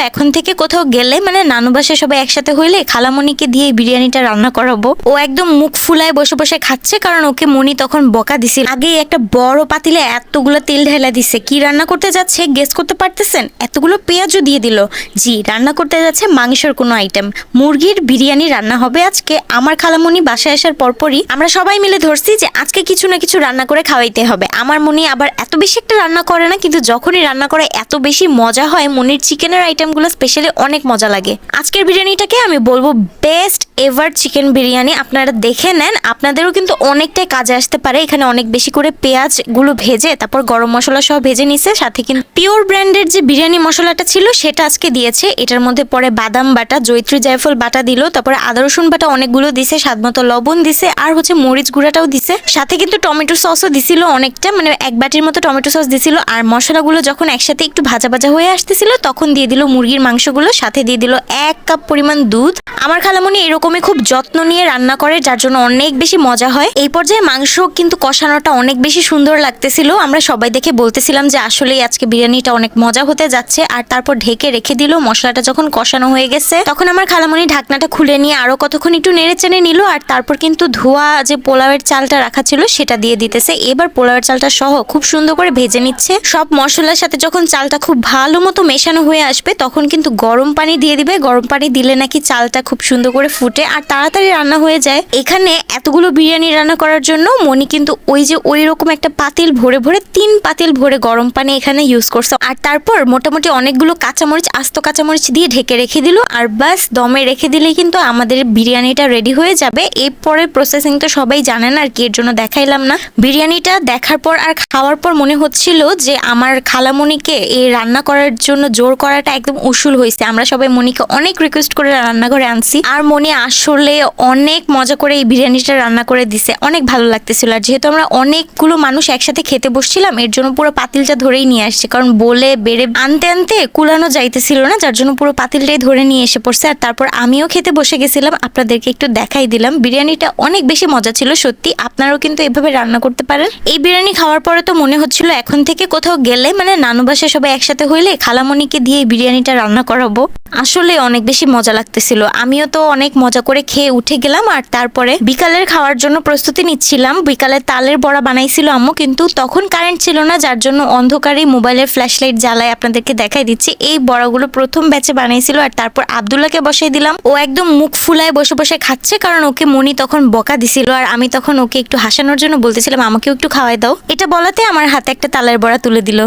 এখন থেকে কোথাও গেলে মানে নানু বাসায় সবাই একসাথে হইলে খালামণিকে দিয়ে এই বিরিয়ানিটা রান্না করাবো। ও একদম মুখ ফুলায় বসে বসে খাচ্ছে, কারণ ওকে মনি তখন বকা দিছিল। আগে একটা বড় পাতিলে এতগুলো তেল ঢেলা দিছে। কি রান্না করতে যাচ্ছে গেস করতে পারতেছেন? এতগুলো পেঁয়াজও দিয়ে দিল। জি, রান্না করতে যাচ্ছে মাংসের কোনো আইটেম, মুরগির বিরিয়ানি রান্না হবে আজকে। আমার খালামণি বাসায় আসার পরপরই আমরা সবাই মিলে ধরছি যে আজকে কিছু না কিছু রান্না করে খাওয়াইতে হবে। আমার মনি আবার এত বেশি একটা রান্না করে না, কিন্তু যখনই রান্না করে এত বেশি মজা হয়। মনির চিকেনের আইটেমগুলো স্পেশালি অনেক মজা লাগে। আজকের বিরিয়ানিটাকে আমি বলবো বেস্ট এভার চিকেন বিরিয়ানি। আপনারা দেখে নেন, আপনাদেরও কিন্তু অনেকটাই কাজে আসতে পারে। এখানে অনেক বেশি করে পেঁয়াজ গুলো ভেজে তারপর গরম মশলা সহ ভেজে নিছে, সাথে কিন্তু পিওর ব্র্যান্ডের যে বিরিয়ানি মশলাটা ছিল সেটা আজকে দিয়েছে। এটার মধ্যে পরে বাদাম বাটা, জয়ত্রী জায়ফল বাটা দিল, তারপরে আদা রসুন বাটা অনেকগুলো দিছে, স্বাদমতো লবণ দিছে, আর হচ্ছে মরিচ গুঁড়াটাও দিছে, সাথে কিন্তু টমেটো সসও দিছিল অনেকটা, মানে এক বাটির মতো টমেটো সস দিছিল। আর মশলাগুলো যখন একসাথে একটু ভাজা ভাজা হয়ে আসতেছিল তখন দিয়ে দিল মুরগির মাংসগুলো, সাথে দিয়ে দিল 1 কাপ পরিমাণ দুধ। আমার খালামণি এরকমই খুব যত্ন নিয়ে রান্না করে, যার জন্য অনেক বেশি মজা হয়। এই পর্যায়ে মাংস কিন্তু কষানোটা অনেক বেশি সুন্দর লাগতেছিল। আমরা সবাই দেখে বলতেছিলাম যে আসলেই আজকে বিরিয়ানিটা অনেক মজা হতে যাচ্ছে। আর তারপর ঢেকে রেখে দিল। মশলাটা যখন কষানো হয়ে গেছে তখন আমার খালামণি ঢাকনাটা খুলে নিয়ে আরো কতক্ষণ একটু নেড়ে চেড়ে নিল। আর তারপর কিন্তু ধোয়া যে পোলাওয়ের চালটা রাখা ছিল সেটা দিয়ে দিতেছে। এবার পোলাওয়ের চালটা সহ খুব সুন্দর করে ভেজে নিচ্ছে। সব মশলার সাথে যখন চালটা খুব ভালো মতো মেশানো হয়ে আসবে তখন কিন্তু গরম পানি দিয়ে দিবে। গরম পানি দিলে নাকি চালটা খুব সুন্দর করে ফুটে আর তাড়াতাড়ি রান্না হয়ে যায়। এখানে এতগুলো বিরিয়ানি রান্না করার জন্য মনি কিন্তু ওই রকম একটা পাতিল ভরে ভরে 3 পাতিল ভরে গরম পানি এখানে ইউজ করছে। আর তারপর মোটামুটি অনেকগুলো কাঁচামরিচ, আস্ত কাঁচামরিচ দিয়ে ঢেকে রেখে দিল। আর বাস দমে রেখে দিলে কিন্তু আমাদের বিরিয়ানিটা রেডি হয়ে যাবে। এরপরে প্রসেসিং তো সবাই জানেন, আর কি এর জন্য দেখাইলাম না। বিরিয়ানিটা দেখার পর আর খাওয়ার পর মনে হচ্ছিল যে আমার খালামণিকে এই রান্না করার জন্য জোর করাটা একদম উসুল হয়েছে। আমরা সবাই মনিকে অনেক রিকোয়েস্ট করে রান্নাঘরে আনছি, আর মনি আসলে অনেক মজা করে এই বিরিয়ানিটা রান্না করে দিছে। অনেক ভালো লাগতেছিল। আর যেহেতু আমরা অনেকগুলো মানুষ একসাথে খেতে বসছিলাম এর জন্য পুরো পাতিলটা ধরেই নিয়ে আসছে, কারণ বলে বেড়ে আনতে আনতে কুলানো যাইতেছিল না, যার জন্য পুরো পাতিলটাই ধরে নিয়ে এসে পড়ছে। আর তারপর আমিও খেতে বসে গেছিলাম, আপনাদেরকে একটু দেখাই দিলাম। বিরিয়ানিটা অনেক বেশি মজা ছিল সত্যি। আপনারাও কিন্তু এভাবে রান্না করতে পারেন। এই বিরিয়ানি খাওয়ার পরে তো মনে হচ্ছিল এখন থেকে কোথাও গেলে মানে নানু বাসায় সবাই একসাথে হইলে খালামণিকে দিয়ে এই বিরিয়ানিটা রান্না করাবো। আসলে অনেক বেশি মজা লাগতেছিল। আমিও তো অনেক মজা করে খেয়ে উঠে গেলাম। আর তারপরে বিকালের খাওয়ার জন্য প্রস্তুতি নিচ্ছিলাম। বিকালে তালের বড়া বানাইছিল আম্মু, কিন্তু তখন কারেন্ট ছিল না, যার জন্য অন্ধকারে মোবাইলের ফ্ল্যাশ লাইট জ্বালায় আপনাদেরকে দেখাই দিচ্ছি। এই বড়াগুলো প্রথম ব্যাচে বানাইছিল। আর তারপর আব্দুল্লাহকে বসাই দিলাম। ও একদম মুখ ফুলায় বসে বসে খাচ্ছে, কারণ ওকে মনি তখন বকা দিছিল। আর আমি তখন ওকে একটু হাসানোর জন্য বলতেছিলাম আমাকেও একটু খাওয়াই দাও। এটা বলাতে আমার হাতে একটা তালের বড়া তুলে দিল।